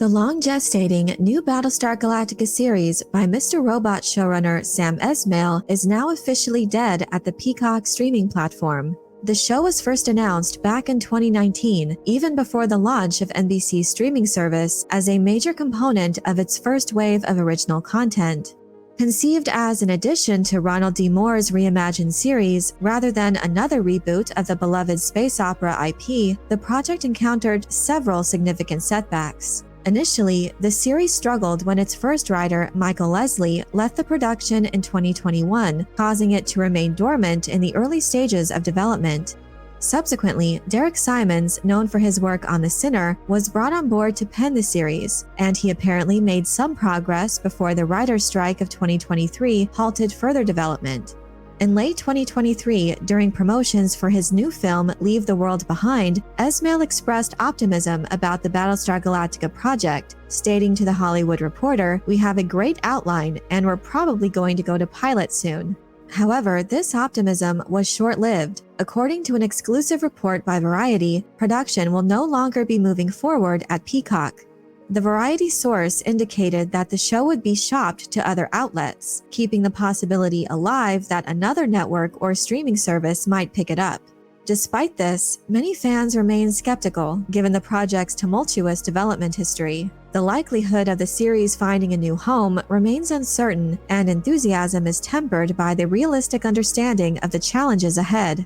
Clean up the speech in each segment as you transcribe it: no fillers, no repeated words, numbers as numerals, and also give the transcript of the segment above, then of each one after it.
The long-gestating new Battlestar Galactica series by Mr. Robot showrunner Sam Esmail is now officially dead at the Peacock streaming platform. The show was first announced back in 2019, even before the launch of NBC's streaming service, as a major component of its first wave of original content. Conceived as an addition to Ronald D. Moore's reimagined series, rather than another reboot of the beloved space opera IP, the project encountered several significant setbacks. Initially, the series struggled when its first writer, Michael Leslie, left the production in 2021, causing it to remain dormant in the early stages of development. Subsequently, Derek Simons, known for his work on The Sinner, was brought on board to pen the series, and he apparently made some progress before the writer's strike of 2023 halted further development. In late 2023, during promotions for his new film Leave the World Behind, Esmail expressed optimism about the Battlestar Galactica project, stating to The Hollywood Reporter, "We have a great outline, and we're probably going to go to pilot soon." However, this optimism was short-lived. According to an exclusive report by Variety, production will no longer be moving forward at Peacock. The Variety source indicated that the show would be shopped to other outlets, keeping the possibility alive that another network or streaming service might pick it up. Despite this, many fans remain skeptical given the project's tumultuous development history. The likelihood of the series finding a new home remains uncertain, and enthusiasm is tempered by the realistic understanding of the challenges ahead.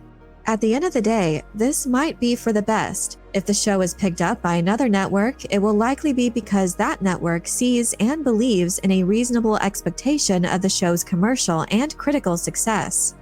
At the end of the day, this might be for the best. If the show is picked up by another network, it will likely be because that network sees and believes in a reasonable expectation of the show's commercial and critical success.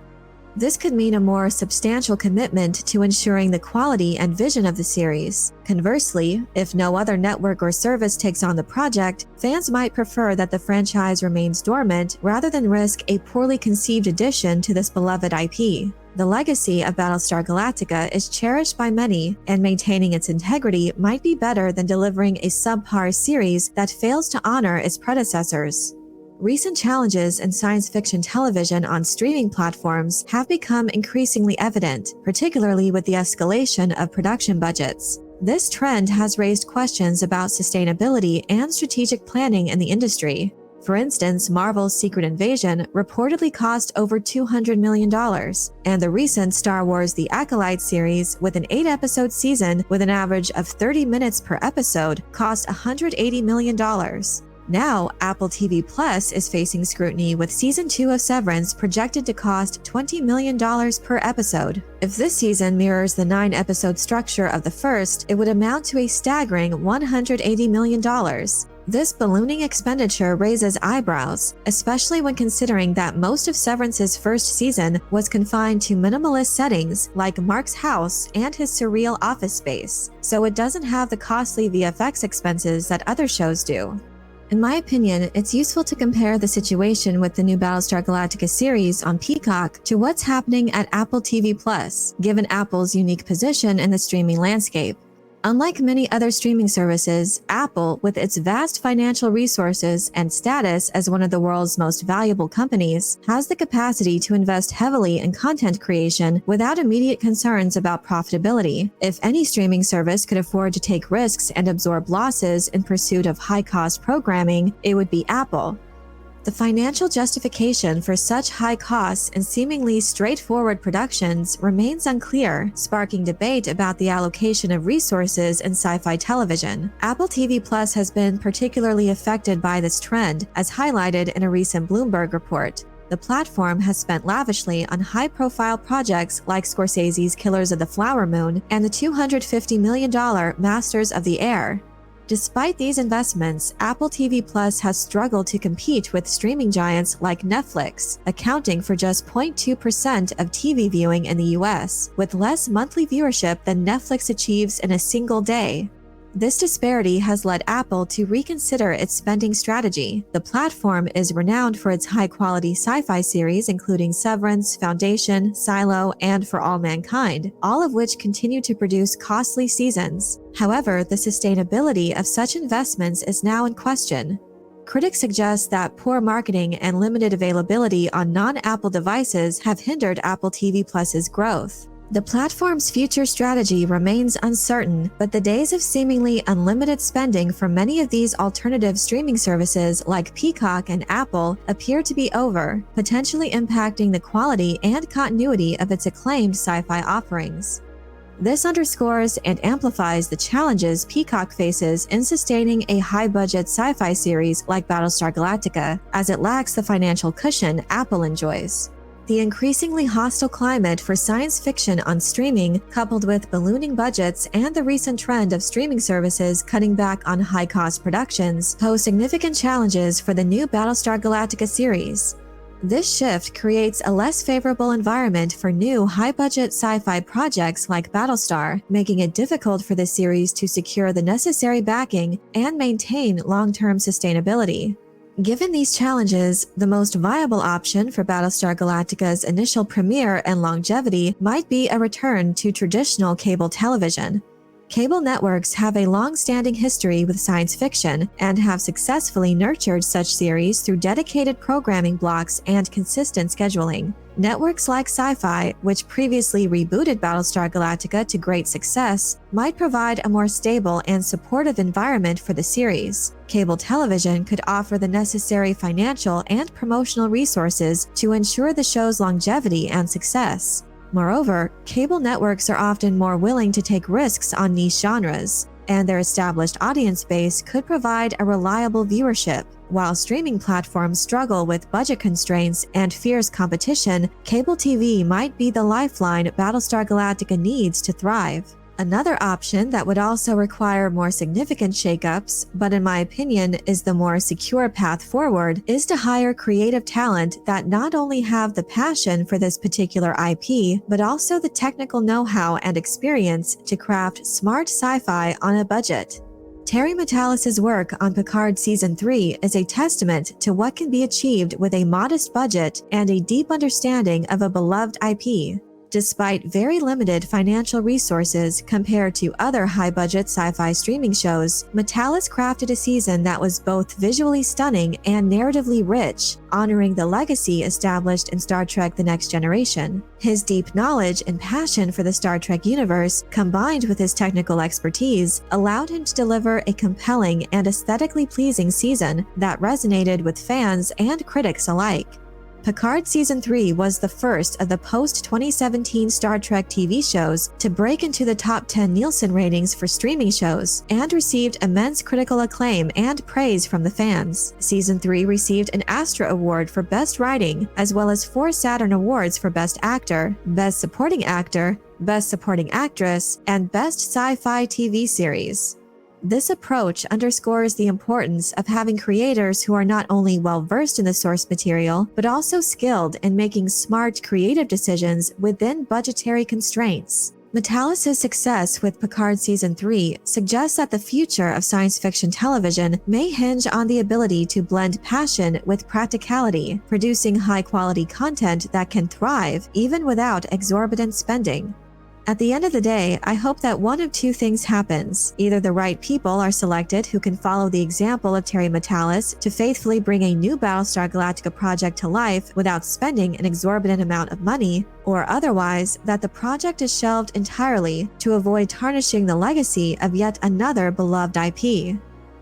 This could mean a more substantial commitment to ensuring the quality and vision of the series. Conversely, if no other network or service takes on the project, fans might prefer that the franchise remains dormant rather than risk a poorly conceived addition to this beloved IP. The legacy of Battlestar Galactica is cherished by many, and maintaining its integrity might be better than delivering a subpar series that fails to honor its predecessors. Recent challenges in science fiction television on streaming platforms have become increasingly evident, particularly with the escalation of production budgets. This trend has raised questions about sustainability and strategic planning in the industry. For instance, Marvel's Secret Invasion reportedly cost over $200 million, and the recent Star Wars The Acolyte series, with an 8-episode season with an average of 30 minutes per episode, cost $180 million. Now, Apple TV Plus is facing scrutiny with Season 2 of Severance projected to cost $20 million per episode. If this season mirrors the 9-episode structure of the first, it would amount to a staggering $180 million. This ballooning expenditure raises eyebrows, especially when considering that most of Severance's first season was confined to minimalist settings like Mark's house and his surreal office space, so it doesn't have the costly VFX expenses that other shows do. In my opinion, it's useful to compare the situation with the new Battlestar Galactica series on Peacock to what's happening at Apple TV Plus, given Apple's unique position in the streaming landscape. Unlike many other streaming services, Apple, with its vast financial resources and status as one of the world's most valuable companies, has the capacity to invest heavily in content creation without immediate concerns about profitability. If any streaming service could afford to take risks and absorb losses in pursuit of high-cost programming, it would be Apple. The financial justification for such high costs and seemingly straightforward productions remains unclear, sparking debate about the allocation of resources in sci-fi television. Apple TV Plus has been particularly affected by this trend, as highlighted in a recent Bloomberg report. The platform has spent lavishly on high-profile projects like Scorsese's Killers of the Flower Moon and the $250 million Masters of the Air. Despite these investments, Apple TV Plus has struggled to compete with streaming giants like Netflix, accounting for just 0.2% of TV viewing in the US, with less monthly viewership than Netflix achieves in a single day. This disparity has led Apple to reconsider its spending strategy. The platform is renowned for its high-quality sci-fi series including Severance, Foundation, Silo, and For All Mankind, all of which continue to produce costly seasons. However, the sustainability of such investments is now in question. Critics suggest that poor marketing and limited availability on non-Apple devices have hindered Apple TV Plus's growth. The platform's future strategy remains uncertain, but the days of seemingly unlimited spending for many of these alternative streaming services like Peacock and Apple appear to be over, potentially impacting the quality and continuity of its acclaimed sci-fi offerings. This underscores and amplifies the challenges Peacock faces in sustaining a high-budget sci-fi series like Battlestar Galactica, as it lacks the financial cushion Apple enjoys. The increasingly hostile climate for science fiction on streaming, coupled with ballooning budgets and the recent trend of streaming services cutting back on high-cost productions, pose significant challenges for the new Battlestar Galactica series. This shift creates a less favorable environment for new high-budget sci-fi projects like Battlestar, making it difficult for the series to secure the necessary backing and maintain long-term sustainability. Given these challenges, the most viable option for Battlestar Galactica's initial premiere and longevity might be a return to traditional cable television. Cable networks have a long-standing history with science fiction and have successfully nurtured such series through dedicated programming blocks and consistent scheduling. Networks like Sci-Fi, which previously rebooted Battlestar Galactica to great success, might provide a more stable and supportive environment for the series. Cable television could offer the necessary financial and promotional resources to ensure the show's longevity and success. Moreover, cable networks are often more willing to take risks on niche genres, and their established audience base could provide a reliable viewership. While streaming platforms struggle with budget constraints and fierce competition, cable TV might be the lifeline Battlestar Galactica needs to thrive. Another option that would also require more significant shakeups, but in my opinion is the more secure path forward, is to hire creative talent that not only have the passion for this particular IP, but also the technical know-how and experience to craft smart sci-fi on a budget. Terry Matalas's work on Picard Season 3 is a testament to what can be achieved with a modest budget and a deep understanding of a beloved IP. Despite very limited financial resources compared to other high-budget sci-fi streaming shows, Matalas crafted a season that was both visually stunning and narratively rich, honoring the legacy established in Star Trek: The Next Generation. His deep knowledge and passion for the Star Trek universe, combined with his technical expertise, allowed him to deliver a compelling and aesthetically pleasing season that resonated with fans and critics alike. Picard Season 3 was the first of the post-2017 Star Trek TV shows to break into the top 10 Nielsen ratings for streaming shows and received immense critical acclaim and praise from the fans. Season 3 received an Astra Award for Best Writing, as well as 4 Saturn Awards for Best Actor, Best Supporting Actor, Best Supporting Actress, and Best Sci-Fi TV Series. This approach underscores the importance of having creators who are not only well-versed in the source material, but also skilled in making smart, creative decisions within budgetary constraints. Matalas's success with Picard Season 3 suggests that the future of science fiction television may hinge on the ability to blend passion with practicality, producing high-quality content that can thrive even without exorbitant spending. At the end of the day, I hope that one of two things happens. Either the right people are selected who can follow the example of Terry Matalas to faithfully bring a new Battlestar Galactica project to life without spending an exorbitant amount of money, or otherwise, that the project is shelved entirely to avoid tarnishing the legacy of yet another beloved IP.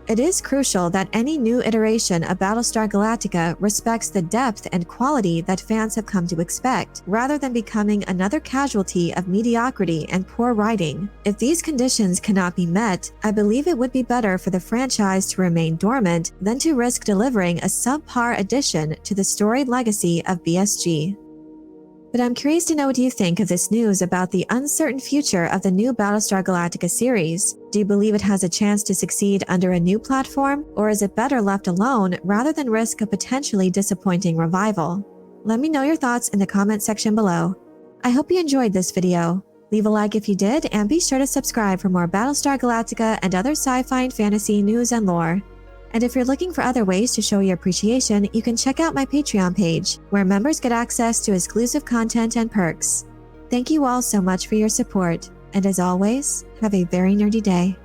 It is crucial that any new iteration of Battlestar Galactica respects the depth and quality that fans have come to expect, rather than becoming another casualty of mediocrity and poor writing. If these conditions cannot be met, I believe it would be better for the franchise to remain dormant than to risk delivering a subpar addition to the storied legacy of BSG. But I'm curious to know what you think of this news about the uncertain future of the new Battlestar Galactica series. Do you believe it has a chance to succeed under a new platform, or is it better left alone rather than risk a potentially disappointing revival? Let me know your thoughts in the comment section below. I hope you enjoyed this video. Leave a like if you did, and be sure to subscribe for more Battlestar Galactica and other sci-fi and fantasy news and lore. And if you're looking for other ways to show your appreciation, you can check out my Patreon page, where members get access to exclusive content and perks. Thank you all so much for your support, and as always, have a very nerdy day.